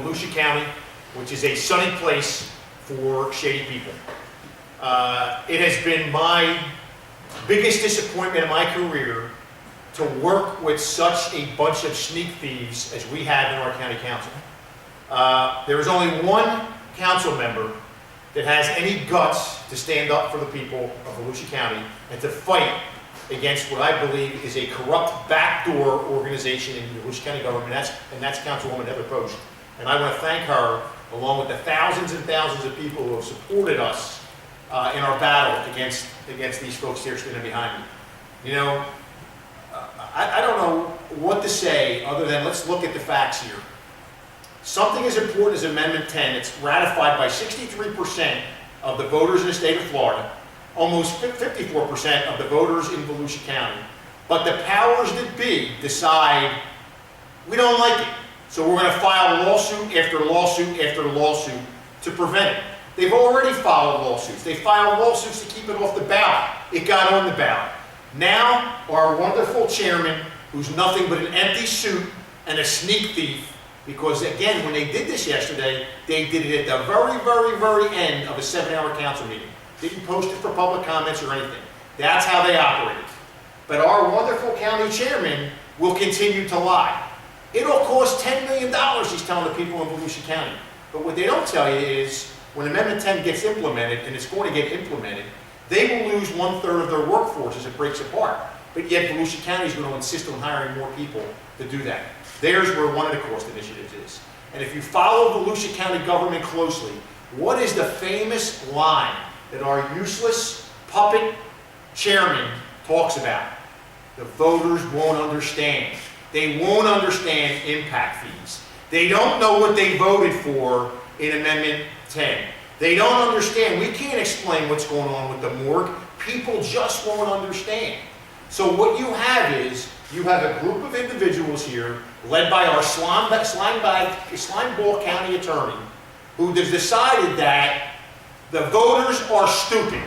Volusia County, which is a sunny place for shady people. It has been my biggest disappointment in my career to work with such a bunch of sneak thieves as we have in our county council. There is only one council member that has any guts to stand up for the people of Volusia County and to fight against what I believe is a corrupt backdoor organization in the Volusia County government, and that's Councilwoman Heather Post. And I want to thank her, along with the thousands and thousands of people who have supported us in our battle against these folks here standing behind me. You know, I don't know what to say other than let's look at the facts here. Something as important as Amendment 10, it's ratified by 63% of the voters in the state of Florida, almost 54% of the voters in Volusia County. But the powers that be decide, we don't like it, so we're going to file lawsuit after lawsuit after lawsuit to prevent it. They've already filed lawsuits. They filed lawsuits to keep it off the ballot. It got on the ballot. Now, our wonderful chairman, who's nothing but an empty suit and a sneak thief, because again, when they did this yesterday, they did it at the very, very, very end of a 7-hour council meeting. Didn't post it for public comments or anything. That's how they operated. But our wonderful county chairman will continue to lie. It'll cost $10 million, he's telling the people in Volusia County. But what they don't tell you is, when Amendment 10 gets implemented, and it's going to get implemented, they will lose 1/3 of their workforce as it breaks apart. But yet Volusia County is going to insist on hiring more people to do that. There's where one of the cost initiatives is. And if you follow Volusia County government closely, what is the famous line that our useless puppet chairman talks about? The voters won't understand. They won't understand impact fees. They don't know what they voted for in Amendment 10. They don't understand. We can't explain what's going on with the morgue. People just won't understand. So what you have is, you have a group of individuals here, led by our slimeball county attorney, who has decided that the voters are stupid.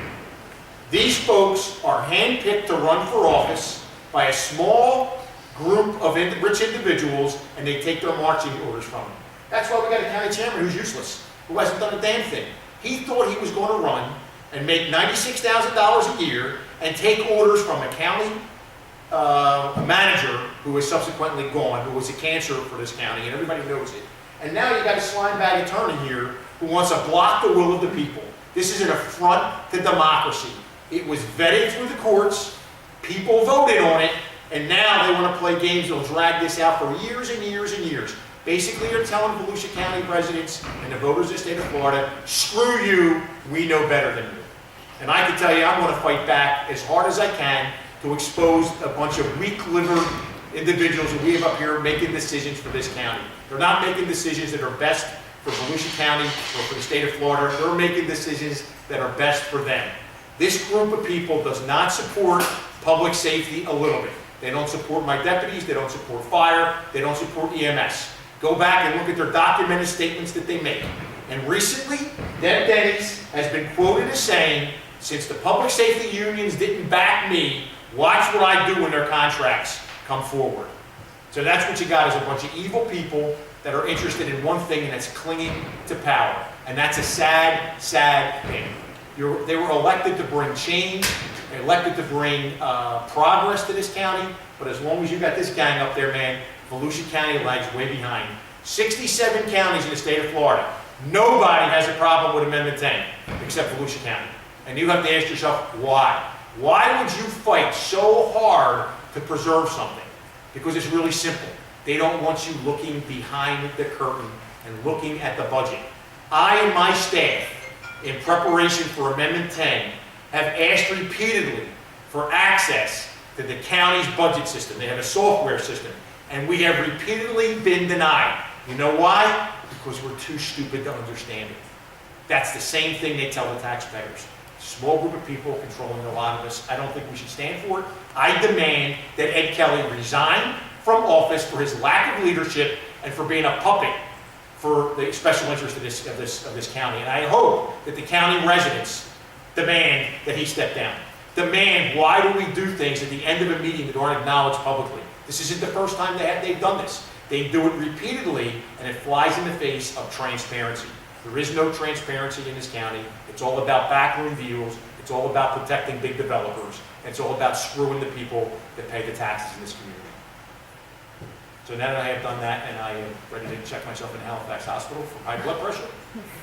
These folks are handpicked to run for office by a small group of rich individuals, and they take their marching orders from them. That's why we got a county chairman who's useless, who hasn't done a damn thing. He thought he was going to run and make $96,000 a year and take orders from a county manager who is subsequently gone, who was a cancer for this county, and everybody knows it. And now you got a slimebag attorney here who wants to block the will of the people. This is an affront to democracy. It was vetted through the courts, people voted on it, and now they want to play games that'll drag this out for years and years and years. Basically, they're telling Volusia County residents and the voters of the state of Florida, screw you, we know better than you. And I can tell you, I'm going to fight back as hard as I can to expose a bunch of weak-livered individuals that we have up here making decisions for this county. They're not making decisions that are best for Volusia County or for the state of Florida. They're making decisions that are best for them. This group of people does not support public safety a little bit. They don't support my deputies, they don't support fire, they don't support EMS. Go back and look at their documented statements that they make. And recently, Deb Denny's has been quoted as saying, since the public safety unions didn't back me, watch what I do when their contracts come forward. So that's what you got, is a bunch of evil people that are interested in one thing, and that's clinging to power. And that's a sad, sad thing. They were elected to bring change, they're elected to bring progress to this county, but as long as you got this gang up there, man, Volusia County lags way behind. 67 counties in the state of Florida. Nobody has a problem with Amendment 10 except Volusia County. And you have to ask yourself, why? Why would you fight so hard to preserve something? Because it's really simple. They don't want you looking behind the curtain and looking at the budget. I and my staff, in preparation for Amendment 10, have asked repeatedly for access to the county's budget system. They have a software system, and we have repeatedly been denied. You know why? Because we're too stupid to understand it. That's the same thing they tell the taxpayers. Small group of people controlling a lot of us. I don't think we should stand for it. I demand that Ed Kelly resign from office for his lack of leadership and for being a puppet for the special interest of this county. And I hope that the county residents demand that he step down. Demand, why do we do things at the end of a meeting that aren't acknowledged publicly? This isn't the first time they've done this. They do it repeatedly, and it flies in the face of transparency. There is no transparency in this county. It's all about backroom deals. It's all about protecting big developers. It's all about screwing the people that pay the taxes in this community. So now that I have done that, and I am ready to check myself in Halifax Hospital for high blood pressure,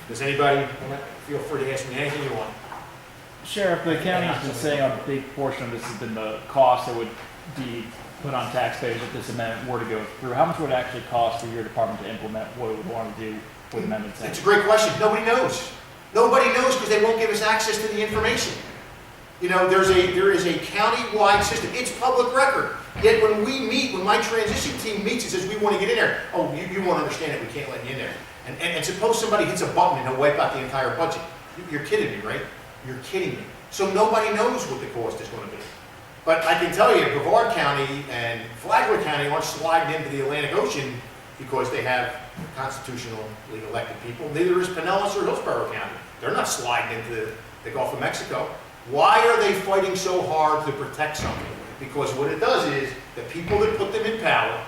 does anybody, feel free to ask me anything you want. Sheriff, the county has been saying a big portion of this has been the cost that would be put on taxpayers if this amendment were to go through. How much would it actually cost for your department to implement what it would want to do with amendments? It's a great question. Nobody knows. Nobody knows because they won't give us access to the information. You know, there is a county-wide system. It's public record. Yet when we meet, when my transition team meets and says we want to get in there, oh, you won't understand it. We can't let you in there. And suppose somebody hits a button and they'll wipe out the entire budget. You're kidding me, right? You're kidding me. So nobody knows what the cost is going to be. But I can tell you, Brevard County and Flagler County aren't sliding into the Atlantic Ocean because they have constitutionally elected people. Neither is Pinellas or Hillsborough County. They're not sliding into the Gulf of Mexico. Why are they fighting so hard to protect something? Because what it does is, the people that put them in power,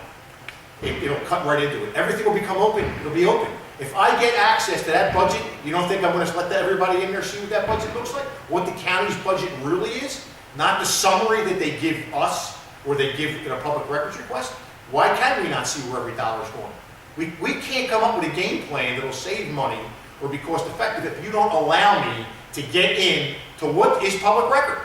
it'll cut right into it. Everything will become open. It'll be open. If I get access to that budget, you don't think I'm going to let everybody in there see what that budget looks like? What the county's budget really is? Not the summary that they give us or they give in a public records request. Why can we not see where every dollar's going? We can't come up with a game plan that'll save money or be cost effective if you don't allow me to get in to what is public record.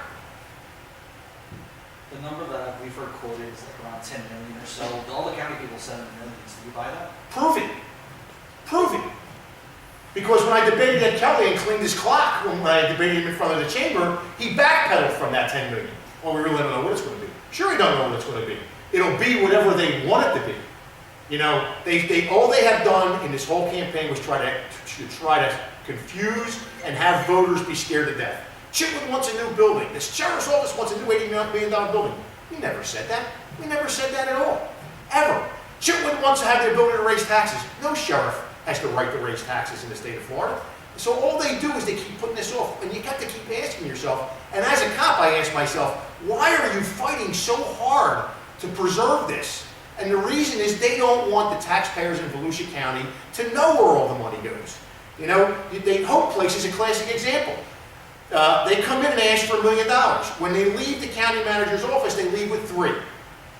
The number that we've heard quoted is like around 10 million or so. All the county people send millions. Do you buy that? Prove it. Prove it. Because when I debated at Kelly and cleaned his clock, when I debated him in front of the chamber, he backpedaled from that 10 million. Well, we really don't know what it's going to be. Sure, we don't know what it's going to be. It'll be whatever they want it to be. You know, all they have done in this whole campaign was try to confuse and have voters be scared to death. Chitwood wants a new building. The sheriff's office wants a new $80 million building. We never said that. We never said that at all. Ever. Chitwood wants to have the ability to raise taxes. No sheriff has the right to raise taxes in the state of Florida. So all they do is they keep putting this off. And you got to keep asking yourself, and as a cop I ask myself, why are you fighting so hard to preserve this? And the reason is they don't want the taxpayers in Volusia County to know where all the money goes. You know, Hope Place is a classic example. They come in and ask for $1 million. When they leave the county manager's office, they leave with $3 million.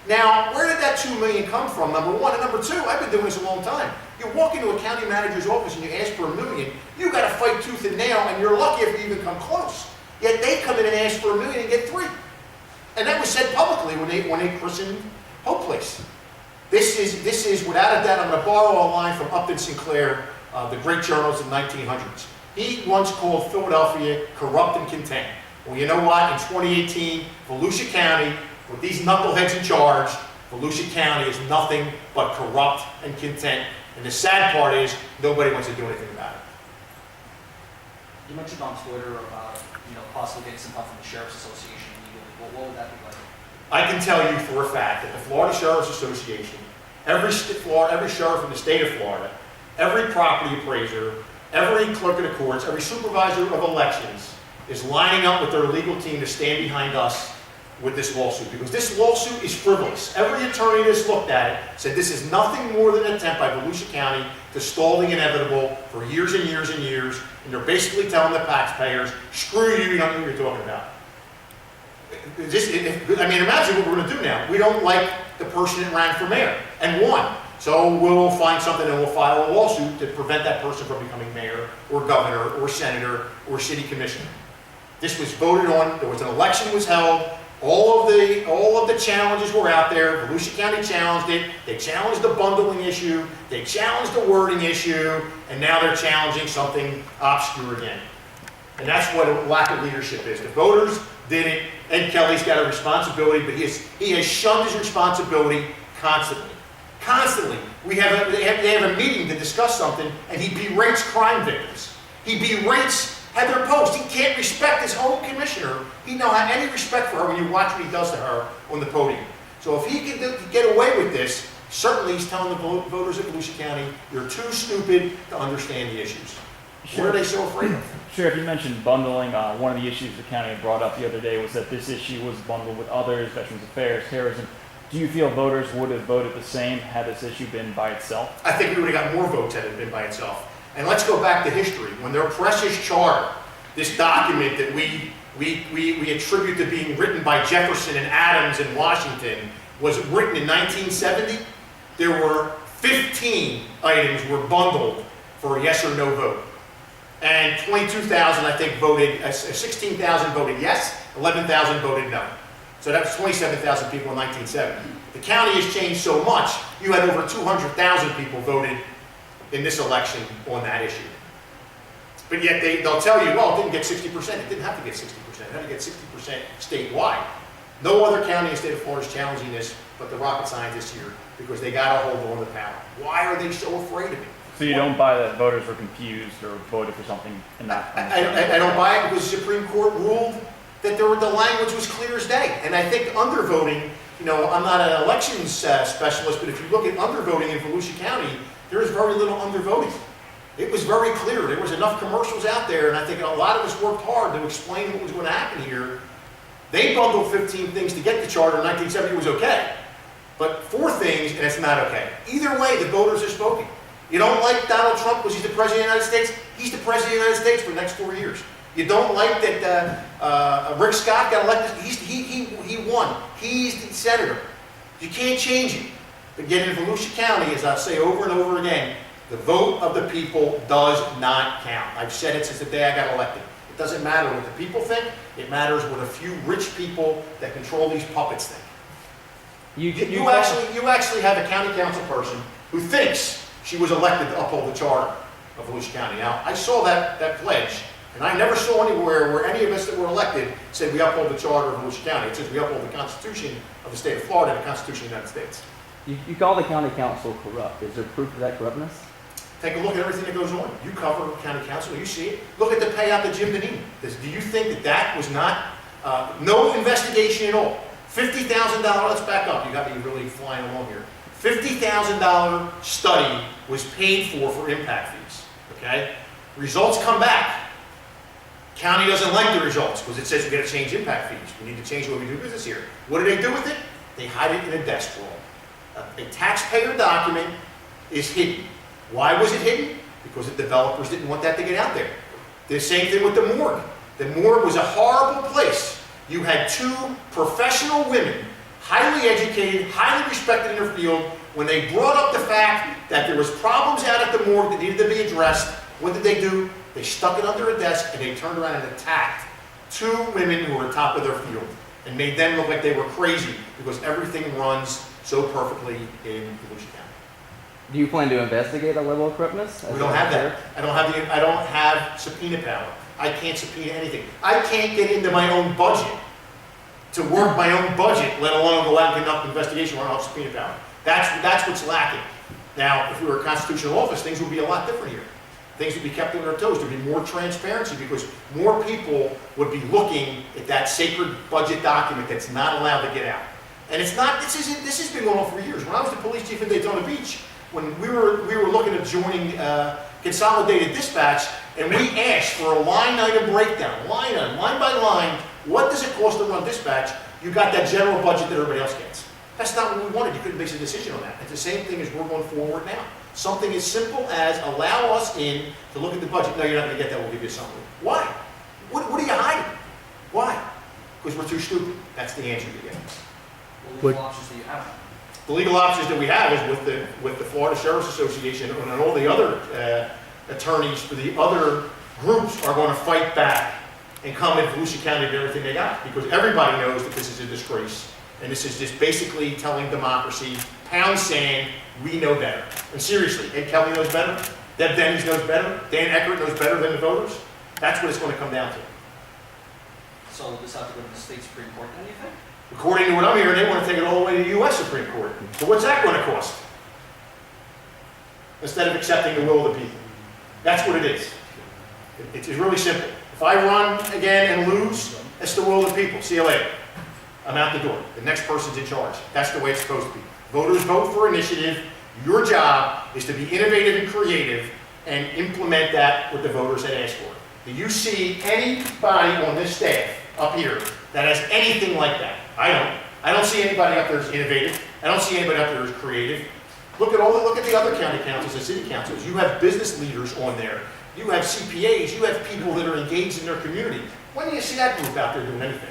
Now, where did that $2 million come from, number one? And number two, I've been doing this a long time. You walk into a county manager's office and you ask for $1 million, you got to fight tooth and nail, and you're lucky if you even come close. Yet they come in and ask for $1 million and get $3 million. And that was said publicly when they christened Hope Place. This is without a doubt, I'm going to borrow a line from Upton Sinclair, the great journalist in the 1900s. He once called Philadelphia corrupt and content. Well, you know what? In 2018, Volusia County, with these knuckleheads in charge, Volusia County is nothing but corrupt and content. And the sad part is, nobody wants to do anything about it. You mentioned on Twitter about, possibly getting some help from the Sheriff's Association legally. What would that be like? I can tell you for a fact that the Florida Sheriff's Association, every sheriff in the state of Florida, every property appraiser, every clerk of the courts, every supervisor of elections is lining up with their legal team to stand behind us with this lawsuit, because this lawsuit is frivolous. Every attorney that's looked at it said this is nothing more than an attempt by Volusia County to stall the inevitable for years and years and years, and they're basically telling the taxpayers, screw you, you don't know what you're talking about. Imagine what we're going to do now. We don't like the person that ran for mayor and won. So we'll find something and we'll file a lawsuit to prevent that person from becoming mayor or governor or senator or city commissioner. This was voted on. There was an election was held. All of the challenges were out there. Volusia County challenged it. They challenged the bundling issue. They challenged the wording issue. And now they're challenging something obscure again. And that's what a lack of leadership is. The voters did it. Ed Kelly's got a responsibility, but he has shunned his responsibility constantly. Constantly. They have a meeting to discuss something, and he berates crime victims. He berates Heather Post. He can't respect his own commissioner. He don't have any respect for her when you watch what he does to her on the podium. So if he can get away with this, certainly he's telling the voters of Volusia County, you're too stupid to understand the issues. What are they so afraid of? Sheriff, you mentioned bundling. One of the issues the county had brought up the other day was that this issue was bundled with others, Veterans Affairs, terrorism. Do you feel voters would have voted the same had this issue been by itself? I think we would have got more votes had it been by itself. And let's go back to history. When their precious charter, this document that we attribute to being written by Jefferson and Adams in Washington, was written in 1970, there were 15 items were bundled for a yes or no vote. And 22,000, I think, voted, 16,000 voted yes, 11,000 voted no. So that was 27,000 people in 1970. The county has changed so much, you had over 200,000 people voted in this election on that issue. But yet they'll tell you, well, it didn't get 60%. It didn't have to get 60%. It had to get 60% statewide. No other county in the state of Florida is challenging this but the rocket scientists here, because they got a hold on the power. Why are they so afraid of it? So you don't buy that voters were confused or voted for something and not? I don't buy it because the Supreme Court ruled that the language was clear as day. And I think undervoting, you know, I'm not an elections specialist, but if you look at undervoting in Volusia County, there is very little undervoting. It was very clear. There was enough commercials out there, and I think a lot of us worked hard to explain what was going to happen here. They bundled 15 things to get the charter in 1970 was okay. But 4 things, and it's not okay. Either way, the voters are spoken. You don't like Donald Trump because he's the President of the United States? He's the President of the United States for the next 4 years. You don't like that Rick Scott got elected? He won. He's the senator. You can't change it. But yet in Volusia County, as I say over and over again, the vote of the people does not count. I've said it since the day I got elected. It doesn't matter what the people think. It matters what a few rich people that control these puppets think. You actually have a county council person who thinks she was elected to uphold the charter of Volusia County. Now, I saw that pledge, and I never saw anywhere where any of us that were elected said we uphold the charter of Volusia County. It says we uphold the Constitution of the state of Florida and the Constitution of the United States. You call the county council corrupt. Is there proof of that corruptness? Take a look at everything that goes on. You cover county council, you see it. Look at the payout to Jim Deneen. Do you think that was not, no investigation at all? $50,000, let's back up, you got me really flying along here. $50,000 study was paid for impact fees, okay? Results come back. County doesn't like the results because it says we got to change impact fees. We need to change the way we do business here. What do they do with it? They hide it in a desk drawer. A taxpayer document is hidden. Why was it hidden? Because the developers didn't want that to get out there. The same thing with the morgue. The morgue was a horrible place. You had 2 professional women, highly educated, highly respected in their field. When they brought up the fact that there was problems out at the morgue that needed to be addressed, what did they do? They stuck it under a desk and they turned around and attacked 2 women who were top of their field and made them look like they were crazy because everything runs so perfectly in Volusia County. Do you plan to investigate a level of corruptness? We don't have that. I don't have subpoena power. I can't subpoena anything. I can't get into my own budget to work my own budget, let alone go out and conduct an investigation where I don't have subpoena power. That's what's lacking. Now, if we were a constitutional office, things would be a lot different here. Things would be kept on their toes. There'd be more transparency because more people would be looking at that sacred budget document that's not allowed to get out. And it's not. This has been going on for years. When I was the police chief in Daytona Beach, when we were looking at joining Consolidated Dispatch, and we asked for a line item breakdown, line by line, what does it cost to run dispatch? You got that general budget that everybody else gets. That's not what we wanted. You couldn't base a decision on that. It's the same thing as we're going forward now. Something as simple as allow us in to look at the budget. No, you're not going to get that. We'll give you something. Why? What are you hiding? Why? Because we're too stupid. That's the answer you get. What legal options do you have? The legal options that we have is with the Florida Sheriff's Association and all the other attorneys for the other groups are going to fight back and come in Volusia County to everything they got because everybody knows that this is a disgrace and this is just basically telling democracy, pound sand, we know better. And seriously, Ed Kelly knows better, Deb Denny's knows better, Dan Eckert knows better than the voters. That's what it's going to come down to. So will this have to go to the state Supreme Court then, you think? According to what I'm hearing, they want to take it all the way to the U.S. Supreme Court. So what's that going to cost? Instead of accepting the will of the people. That's what it is. It's really simple. If I run again and lose, it's the will of the people. See you later. I'm out the door. The next person's in charge. That's the way it's supposed to be. Voters vote for initiative. Your job is to be innovative and creative and implement that what the voters had asked for. Do you see anybody on this staff up here that has anything like that? I don't. I don't see anybody up there as innovative. I don't see anybody up there as creative. Look at the other county councils and city councils. You have business leaders on there. You have CPAs. You have people that are engaged in their community. When do you see that group out there doing anything?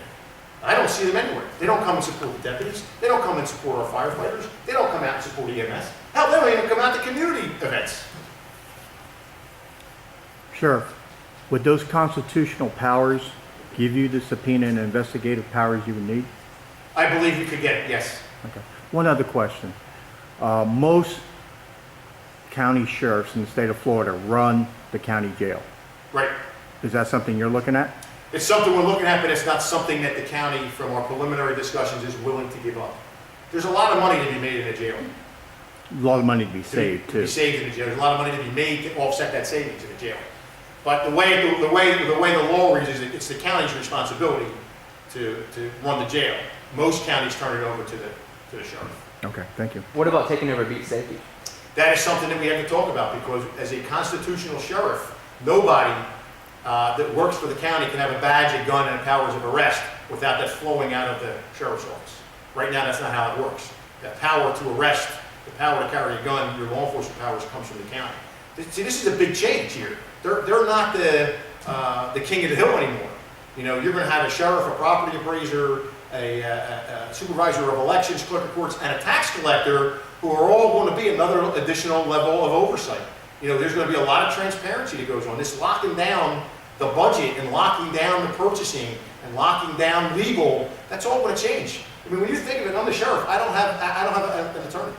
I don't see them anywhere. They don't come and support the deputies. They don't come and support our firefighters. They don't come out and support EMS. Hell, they don't even come out to community events. Sheriff, would those constitutional powers give you the subpoena and investigative powers you would need? I believe we could get it, yes. Okay. One other question. Most county sheriffs in the state of Florida run the county jail. Right. Is that something you're looking at? It's something we're looking at, but it's not something that the county, from our preliminary discussions, is willing to give up. There's a lot of money to be made in a jail. A lot of money to be saved, To be too. saved in a jail. There's a lot of money to be made to offset that savings in a jail. But the way the law reads is that it's the county's responsibility to run the jail. Most counties turn it over to the sheriff. Okay, thank you. What about taking over beat safety? That is something that we have to talk about, because as a constitutional sheriff, nobody that works for the county can have a badge, a gun, and powers of arrest without that flowing out of the sheriff's office. Right now, that's not how it works. That power to arrest, the power to carry a gun, your law enforcement powers comes from the county. See, this is a big change here. They're not the king of the hill anymore. You know, you're going to have a sheriff, a property appraiser, a supervisor of elections, clerk of courts, and a tax collector, who are all going to be another additional level of oversight. You know, there's going to be a lot of transparency that goes on. This locking down the budget and locking down the purchasing and locking down legal, that's all going to change. I mean, when you think of it, I'm the sheriff. I don't have an attorney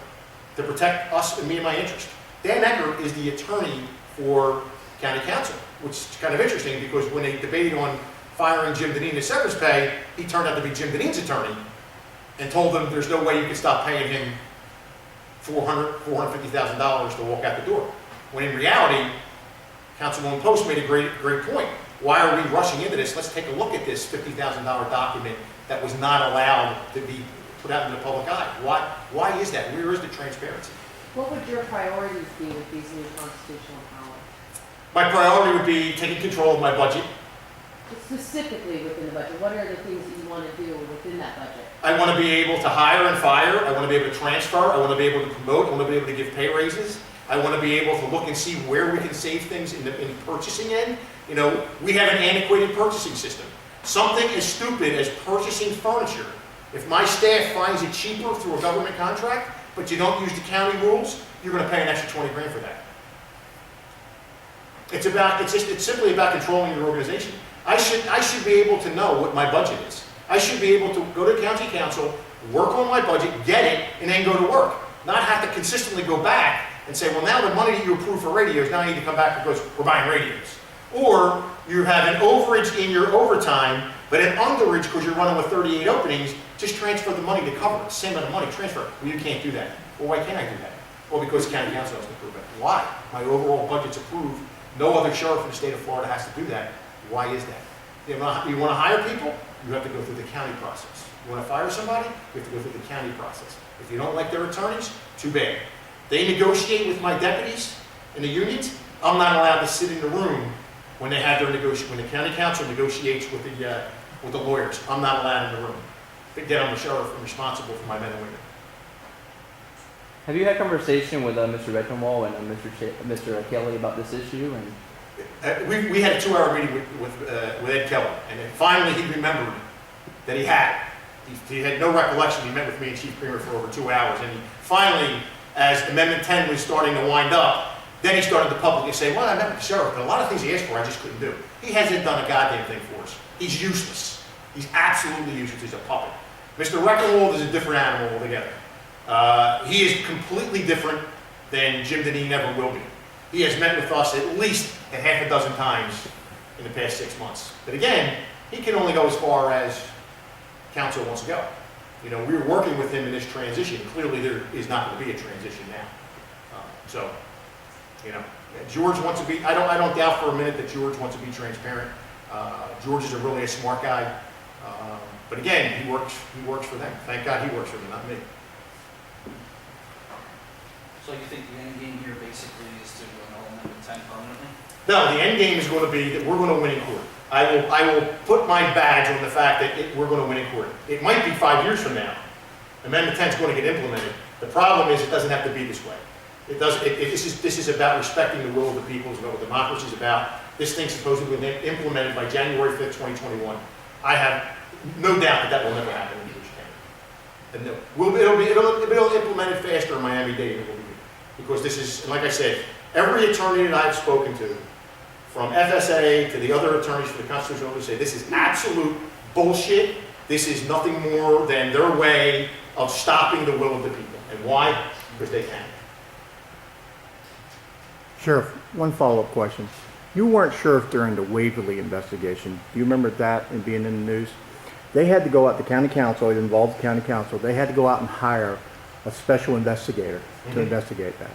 to protect us and me and my interest. Dan Ecker is the attorney for county council, which is kind of interesting, because when they debated on firing Jim Deneen as severance pay, he turned out to be Jim Deneen's attorney and told them there's no way you can stop paying him $450,000 to walk out the door. When in reality, Councilwoman Post made a great point. Why are we rushing into this? Let's take a look at this $50,000 document that was not allowed to be put out in the public eye. Why is that? Where is the transparency? What would your priorities be with these new constitutional powers? My priority would be taking control of my budget. Specifically within the budget, what are the things that you want to do within that budget? I want to be able to hire and fire. I want to be able to transfer. I want to be able to promote. I want to be able to give pay raises. I want to be able to look and see where we can save things in the purchasing end. You know, we have an antiquated purchasing system. Something as stupid as purchasing furniture. If my staff finds it cheaper through a government contract, but you don't use the county rules, you're going to pay an extra 20 grand for that. It's simply about controlling your organization. I should be able to know what my budget is. I should be able to go to county council, work on my budget, get it, and then go to work. Not have to consistently go back and say, well, now the money that you approved for radios, now I need to come back because we're buying radios. Or you have an overage in your overtime, but an underage because you're running with 38 openings, just transfer the money to cover it. Same amount of money, transfer. Well, you can't do that. Well, why can't I do that? Well, because the county council has to approve it. Why? My overall budget's approved. No other sheriff in the state of Florida has to do that. Why is that? You want to hire people? You have to go through the county process. You want to fire somebody? You have to go through the county process. If you don't like their attorneys, too bad. They negotiate with my deputies in the unions. I'm not allowed to sit in the room when they have their when the county council negotiates with the lawyers. I'm not allowed in the room. Again, I'm the sheriff and responsible for my men and women. Have you had conversation with Mr. Reichenwald and Mr. Kelly about this issue? And We had a 2-hour meeting with Ed Keller, and then finally he remembered that he had it. He had no recollection. He met with me and Chief Creamer for over 2 hours, and he finally, as Amendment 10 was starting to wind up, then he started to publicly say, well, I met with the sheriff, but a lot of things he asked for I just couldn't do. He hasn't done a goddamn thing for us. He's useless. He's absolutely useless. He's a puppet. Mr. Reichenwald is a different animal altogether. He is completely different than Jim Deneen ever will be. He has met with us at least a half a dozen times in the past 6 months. But again, he can only go as far as council wants to go. You know, we're working with him in this transition. Clearly, there is not going to be a transition now. So, you know, George wants to be. I don't doubt for a minute that George wants to be transparent. George is really a smart guy. But again, he works for them. Thank God he works for them, not me. So you think the end game here basically is to annul Amendment 10 permanently? No, the end game is going to be that we're going to win in court. I will put my badge on the fact that we're going to win in court. It might be 5 years from now, Amendment 10 is going to get implemented. The problem is it doesn't have to be this way. It does. This is about respecting the will of the people. It's about what democracy is about. This thing's supposedly implemented by January 5th, 2021. I have no doubt that that will never happen in Volusia County. And it'll be implemented faster in Miami-Dade than it will be here. Because this is, and like I said, every attorney that I've spoken to, from FSA to the other attorneys for the Constitutional Law, say this is absolute bullshit. This is nothing more than their way of stopping the will of the people. And why? Because they can. Sheriff, one follow-up question. You weren't sheriff during the Waverly investigation. Do you remember that and being in the news? They had to go out, the county council, it involved the county council, they had to go out and hire a special investigator to investigate that.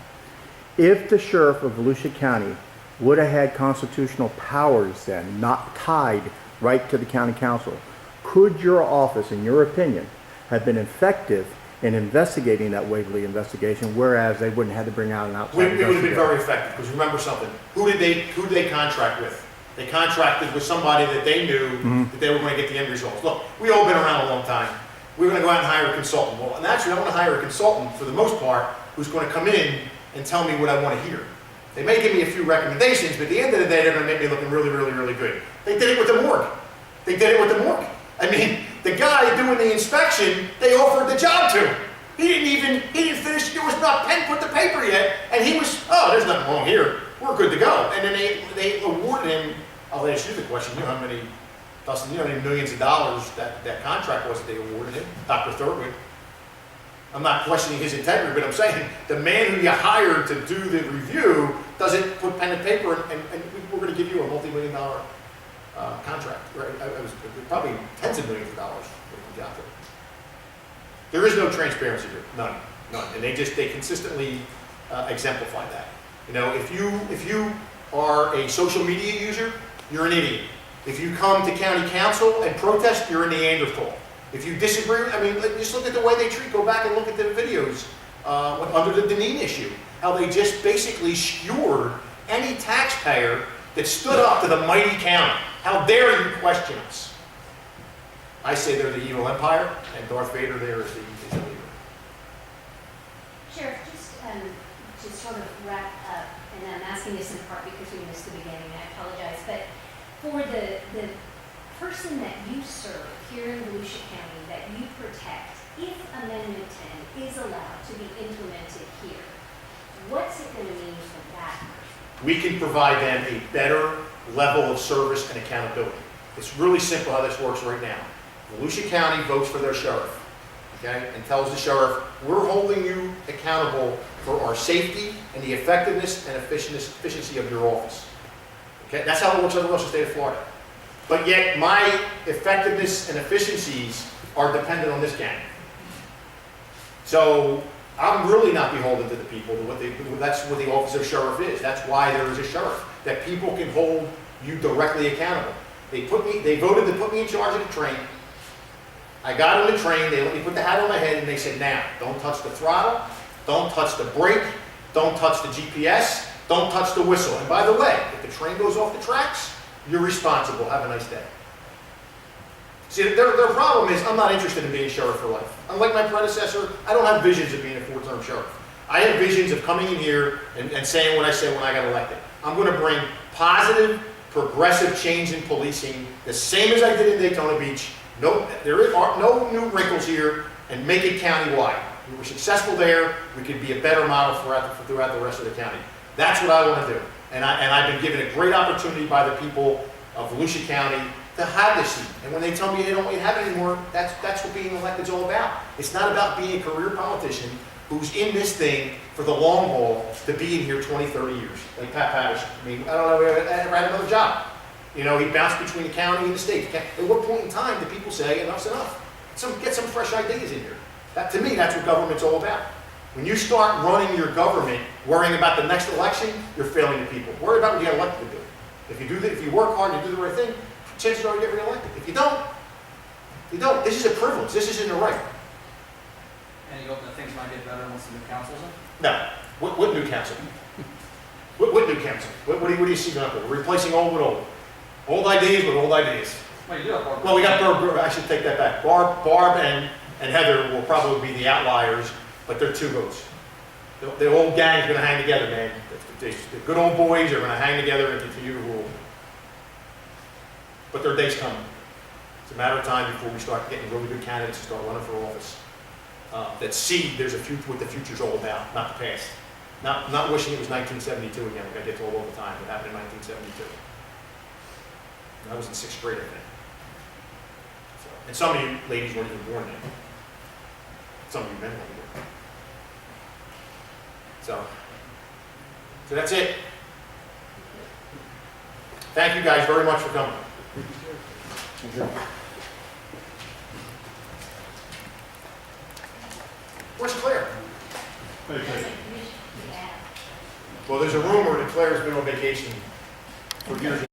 If the sheriff of Volusia County would have had constitutional powers then, not tied right to the county council, could your office, in your opinion, have been effective in investigating that Waverly investigation, whereas they wouldn't have to bring out an outside It would have been investigator? very effective, because remember something, who did they contract with? They contracted with somebody that they knew that they were going to get the end results. Look, we all been around a long time. We're going to go out and hire a consultant. Well, and actually, I want to hire a consultant, for the most part, who's going to come in and tell me what I want to hear. They may give me a few recommendations, but at the end of the day, they're going to make me looking really, really, really good. They did it with the morgue. They did it with the morgue. I mean, the guy doing the inspection, they offered the job to. He didn't finish, there was not pen put to paper yet, and he was, oh, there's nothing wrong here, we're good to go. And then they awarded him, I'll ask you the question, you know how many, Dustin, you know how many millions of dollars that contract was that they awarded him, Dr. Thurgood. I'm not questioning his integrity, but I'm saying the man who you hired to do the review doesn't put pen to paper, and we're going to give you a multi-million-dollar contract. Right? It was probably tens of millions of dollars when we got there. There is no transparency here, none. And they consistently exemplify that. You know, if you are a social media user, you're an idiot. If you come to county council and protest, you're a Neanderthal. If you disagree, I mean, just look at the way they treat, go back and look at the videos under the Deneen issue, how they just basically skewered any taxpayer that stood up to the mighty county. How dare you question us? I say they're the evil empire, and Darth Vader there is the leader. Sheriff, just to sort of wrap up, and I'm asking this in part because we missed the beginning, I apologize, but for the person that you serve here in Volusia County that you protect, if Amendment 10 is allowed to be implemented here, what's it going to mean for that person? We can provide them a better level of service and accountability. It's really simple how this works right now. Volusia County votes for their sheriff, okay, and tells the sheriff, we're holding you accountable for our safety and the effectiveness and efficiency of your office. Okay, that's how it works everywhere else in the state of Florida. But yet my effectiveness and efficiencies are dependent on this gang. So I'm really not beholden to the people. That's what the office of sheriff is. That's why there is a sheriff, that people can hold you directly accountable. They voted to put me in charge of the train. I got on the train, they let me put the hat on my head, and they said, now, don't touch the throttle, don't touch the brake, don't touch the GPS, don't touch the whistle. And by the way, if the train goes off the tracks, you're responsible. Have a nice day. See, their problem is I'm not interested in being sheriff for life. Unlike my predecessor, I don't have visions of being a 4-term sheriff. I have visions of coming in here and saying what I said when I got elected. I'm going to bring positive, progressive change in policing, the same as I did in Daytona Beach. There are no new wrinkles here, and make it county-wide. We were successful there. We could be a better model throughout the rest of the county. That's what I want to do. And I've been given a great opportunity by the people of Volusia County to have this seat. And when they tell me they don't want to have it anymore, that's what being elected is all about. It's not about being a career politician who's in this thing for the long haul to be in here 20, 30 years, like Pat Patterson. I mean, I don't know, I never had another job. You know, he bounced between the county and the state. At what point in time do people say, enough's enough? Get some fresh ideas in here. To me, that's what government's all about. When you start running your government worrying about the next election, you're failing the people. Worry about what you got elected to do. If you work hard and you do the right thing, chances are you get reelected. If you don't, you don't. This is a privilege. This isn't a right. And you hope that things might get better once the new council's in? No. What new council? What new council? What do you see going on? We're replacing old with old. Old ideas with old ideas. Well, you do have Barb. Well, we got Barb. I should take that back. Barb and and Heather will probably be the outliers, but they're 2 votes. The old gang's gonna hang together, man. The good old boys are gonna hang together and continue to rule. But their day's coming. It's a matter of time before we start getting really good candidates to start running for office. That see there's a future, what the future's all about, not the past. Not wishing it was 1972 again, like I get told all the time, what happened in 1972. I was in 6th grade, I think. So, and some of you ladies weren't even born then. Some of you men weren't born. So that's it. Thank you guys very much for coming. Where's Claire? Yeah. Well, there's a rumor that Claire's been on vacation for years.